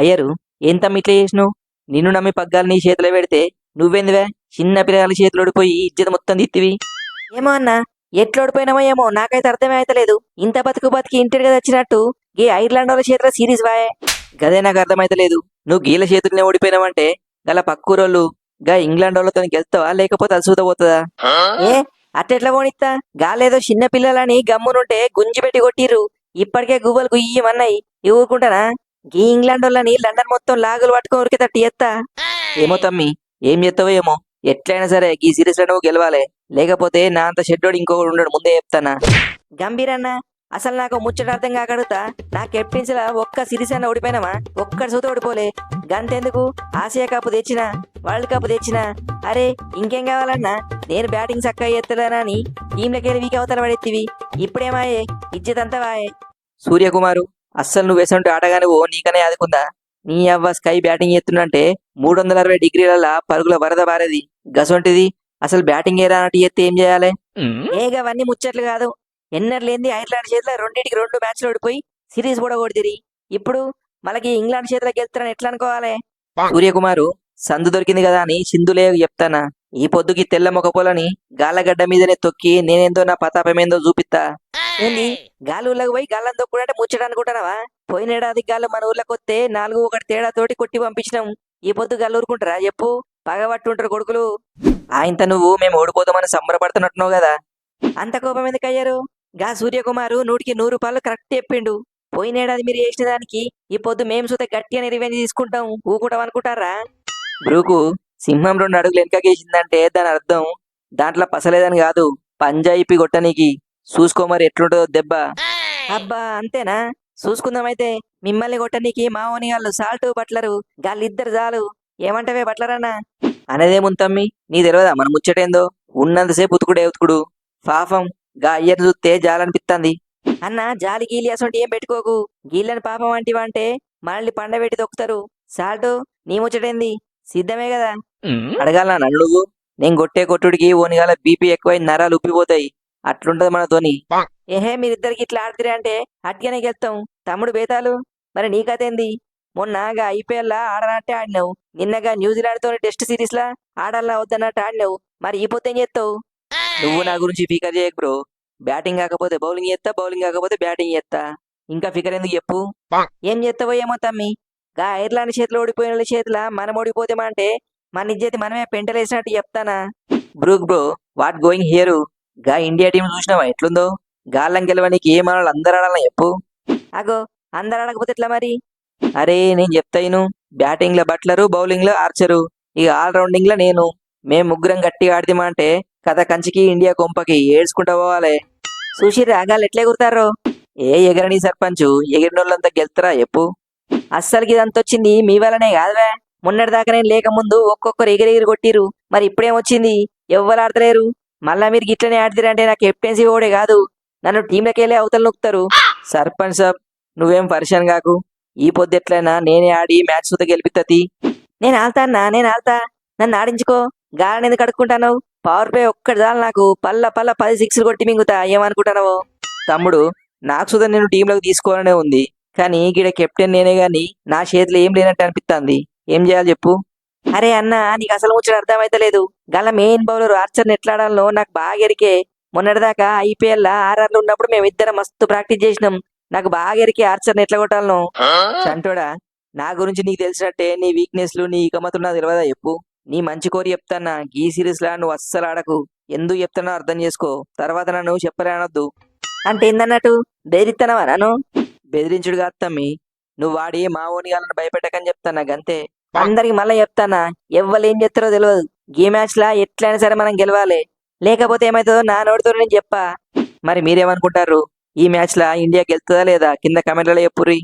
అయ్యరు ఏంతమ్మ ఇట్లా చేసినావు? నిన్ను నమ్మి పగ్గాలు నీ చేతిలో పెడితే నువ్వెందువే చిన్న పిల్లగాల చేతిలో ఓడిపోయి ఇజ్జత మొత్తం తిత్తివి. ఏమో అన్నా, ఎట్లా ఓడిపోయినామో ఏమో నాకైతే అర్థమే అయితలేదు. ఇంత బతుకు బతికి ఇంటికి వచ్చినట్టు ఈ ఐర్లాండ్ వాళ్ళ చేతిలో సిరీస్ వాయే. గదే నాకు అర్థమైతలేదు. నువ్వు గీల చేతులనే ఓడిపోయినావంటే గల పక్కూరోళ్ళు గా ఇంగ్లాండ్ వాళ్ళతో గెలుస్తావా లేకపోతే అసూత పోతుందా? ఏ అట్టెట్లా పోనిస్తా? గాలేదో చిన్న పిల్లలని గమ్మునుంటే గుంజి పెట్టి కొట్టిర్రు. ఇప్పటికే గువ్వలు గుయ్యమన్నాయి. ఊరుకుంటానా? గీ ఇంగ్లాండ్ వాళ్ళని లండన్ మొత్తం లాగులు పట్టుకొని ఉరికేటట్టు ఎత్తా. ఏమో తమ్మి, ఏం చేస్తావో ఏమో. ఎట్లయినా సరే ఈ సిరీస్ లో నువ్వు గెలవాలి. లేకపోతే నా అంత షెడ్యూడ్ ఇంకొకడు ఉండడు, ముందే చెప్తానా. గంభీరన్న, అసలు నాకు ముచ్చట అర్థం కాకడుతా. నా కెప్టెన్స్ లా ఒక్క సిరీస్ అన్న ఓడిపోయినామా? ఒక్కడి సూత ఓడిపోలే. గంతెందుకు, ఆసియా కప్ తెచ్చినా, వరల్డ్ కప్ తెచ్చినా. అరే ఇంకేం కావాలన్నా? నేను బ్యాటింగ్ చక్కగా ఎత్తలేనని టీంలకెళ్ళి వీక్ అవతల పడెత్తివి. ఇప్పుడేమాయే ఇజ్జత్ అంతా వాయే. సూర్యకుమారు, అస్సలు నువ్వు వేసంటే ఆటగానే ఓ నీకనే ఆదుకుందా? నీ అవ్వ స్కై బ్యాటింగ్ ఎత్తునంటే 360 డిగ్రీల పరుగుల వరద బారేది. గసొంటిది అసలు బ్యాటింగ్ ఏరా అన్నట్టు ఎత్తే ఏం చేయాలి? ఏగవన్నీ ముచ్చట్లు కాదు. ఎన్నర్లేంది ఐర్లాండ్ చేతిలో 2-2 మ్యాచ్లు ఓడిపోయి సిరీస్ కూడా కొడితిరి. ఇప్పుడు మనకి ఇంగ్లాండ్ చేతిలోకి వెళ్తారని ఎట్లా అనుకోవాలి? సూర్యకుమారు, సందు దొరికింది కదా అని సింధులే చెప్తానా. ఈ పొద్దుకి తెల్ల మొకపోలని గాళ్ళగడ్డ మీదనే తొక్కి నేనేందో నా పతాపమేందో చూపిస్తా. ఏంది గాలి ఊళ్ళకి పోయి గాళ్ళని తొక్కుడంటే ముచ్చట అనుకుంటున్నావా? పోయినేడాది గాళ్ళు మన ఊర్లోకి వస్తే 4-1 తేడాతోటి కొట్టి పంపించినాం. ఈ పొద్దు గాళ్ళు ఊరుకుంటారా చెప్పు? పగబట్టుంటారు కొడుకులు. ఆయంత నువ్వు మేము ఓడిపోతామని సంబరపడుతున్నట్టున్నావు కదా. అంత కోపం ఎందుకయ్యారు? గా సూర్యకుమారు 100% కరెక్ట్ చెప్పిండు. పోయినేడాది మీరు చేసిన దానికి ఈ పొద్దు మేము సుత గట్టిగా రివెంజ్ తీసుకుంటాం. ఊకుంటాం అనుకుంటారా? బ్రూకు, సింహం 2 అడుగులు వెనకకేసిందంటే దాని అర్థం దాంట్లో పసలేదని కాదు, పంజా ఇప్పి కొట్టనీకి. చూసుకోమరి ఎట్లుంటుందో దెబ్బ. అబ్బా అంతేనా? చూసుకుందామైతే. మిమ్మల్ని కొట్టనీకి మా ఓని వాళ్ళు సాల్ట్ బట్లరు గాళ్ళిద్దరు చాలు. ఏమంటవే బట్లరన్నా? అనేదేముంతమ్మి, నీ తెలియదా మన ముచ్చటేందో? ఉన్నంతసేపు ఉతుకుడే ఉతుకుడు. పాపం గా అయ్యర్ చూస్తే జాలనిపిత్తంది. అన్న జాలి గీలి అసంటి ఏం పెట్టుకోకు. గీళ్ళని పాపం అంటివంటే మనల్ని పండబెట్టి తొక్కుతారు. సాల్ట్, నీ ముచ్చటేంది? సిద్ధమే కదా? అడగాల నన్ను నువ్వు? నేను కొట్టే కొట్టుడికి ఓనిగాల బీపీ ఎక్కువై నరాలు ఉప్పిపోతాయి. అట్లుంటది మనతోని. ఏహే మీరిద్దరికి ఇట్లా ఆడితే అంటే అట్గానే గెలుస్తాం. తమ్ముడు బేతాలు, మరి నీ కథేంది? మొన్నగా ఐపీఎల్ లా ఆడనట్టే ఆడినావు. నిన్నగా న్యూజిలాండ్ తోని టెస్ట్ సిరీస్ లా ఆడాలా వద్దన్నట్టు ఆడినావు. మరి ఈ పొత్తేం చేస్తావు? నువ్వు నా గురించి ఫికర్ చేయకు బ్రో. బ్యాటింగ్ కాకపోతే బౌలింగ్ చేస్తా, బౌలింగ్ కాకపోతే బ్యాటింగ్ చేస్తా. ఇంకా ఫికర్ ఎందుకు చెప్పు? ఏం చేస్తావో ఏమో తమ్మి. గా ఐర్లాండ్ చేతిలో ఓడిపోయిన వాళ్ళ చేతిలో మనం ఓడిపోతామంటే మన ఇజ్జతి మనమే పెంటలేసినట్టు చెప్తానా. బ్రూక్ బ్రో, వాట్ గోయింగ్ హియర్? గా ఇండియా టీం చూసినావా ఎట్లుందో? గాళ్ళం గెలవనికి ఏ మనల్ని అందరు ఆడాలని చెప్పు. అగో, అందరు ఆడకపోతే ఎట్లా మరి? అరే నేను చెప్తాను. బ్యాటింగ్ లో బట్లరు, బౌలింగ్ లో ఆర్చరు, ఇక ఆల్ రౌండింగ్ లో నేను. మేం ముగ్గురం గట్టిగా ఆడితేమా అంటే కథ కంచికి ఇండియా కొంపకి ఏడ్చుకుంటా పోవాలి. సుషిర్ ఆగాలు ఎట్లే కుడతారో? ఏ ఎగరని సర్పంచ్ ఎగిరినోళ్ళంతా గెలుతారా చెప్పు? అస్సలకి ఇదంతొచ్చింది మీ వల్లనే కాదువే. మొన్నటి దాకా నేను లేకముందు ఒక్కొక్కరు ఎగిరెగిరి కొట్టిరు. మరి ఇప్పుడేమొచ్చింది? ఎవ్వరు ఆడతలేరు. మళ్ళా మీరు గిట్లనే ఆడితే నా కెప్టెన్సీ ఓడే కాదు, నన్ను టీంలకెళ్ళి అవతల నొక్కుతారు. సర్పంచ్ సాబ్, నువ్వేం పరిశాన్ కాకు. ఈ పొద్దు ఎట్లయినా నేనే ఆడి మ్యాచ్ సుత గెలిపిత్తది. నేను ఆల్తా నేను ఆల్తా. నన్ను ఆడించుకో. గాలని ఎందుకు అడుక్కుంటావు? పవర్ ప్లే ఒక్కటి చాలు నాకు. పల్ల పల్ల 10 సిక్స్లు కొట్టి మింగుతా. ఏమనుకుంటానో? తమ్ముడు, నాకు సుధా నేను టీంలోకి తీసుకోవాలనే ఉంది. కానీ గిడ కెప్టెన్ నేనే గాని నా చేతిలో ఏం లేనట్టు అనిపిస్తుంది. ఏం చేయాలి చెప్పు? అరే అన్న, నీకు అసలు ముచ్చట అర్థమైతలేదు. గల మెయిన్ బౌలర్ ఆర్చర్ని ఎట్లా ఆడాలో నాకు బాగా ఎరికే. మొన్నటిదాకా ఐపీఎల్ లా ఆర్ఆర్లు ఉన్నప్పుడు మేమిద్దరం మస్తు ప్రాక్టీస్ చేసినాం. నాకు బాగా ఎరికే ఆర్చర్ని ఎట్లా కొట్టాలను. చంటోడా, నా గురించి నీకు తెలిసినట్టే నీ వీక్నెస్లు నీ ఇకమతులు నాకు తెలియదా చెప్పు? నీ మంచి కోరి చెప్తాన్నా, ఈ సిరీస్ లా నువ్వు అస్సలు ఆడకు. ఎందుకు చెప్తానో అర్థం చేసుకో. తర్వాత నన్ను చెప్పలేనొద్దు. అంటే ఏందన్నట్టు? బెదిరిస్తానవా నన్ను? బెదిరించుడు కాదు తమ్మి, నువ్వు వాడి మా ఓని వాళ్ళని భయపెట్టకని చెప్తానా గంతే. అందరికి మళ్ళీ చెప్తానా, ఎవ్వరు ఏం చేస్తారో తెలియదు. ఈ మ్యాచ్ లా ఎట్లయినా సరే మనం గెలవాలి. లేకపోతే ఏమైతుందో నా నోటితో నేను చెప్పా. మరి మీరేమనుకుంటారు? ఈ మ్యాచ్ లా ఇండియా గెలుతుందా లేదా? కింద కమెంట్లలో చెప్పుర్రి.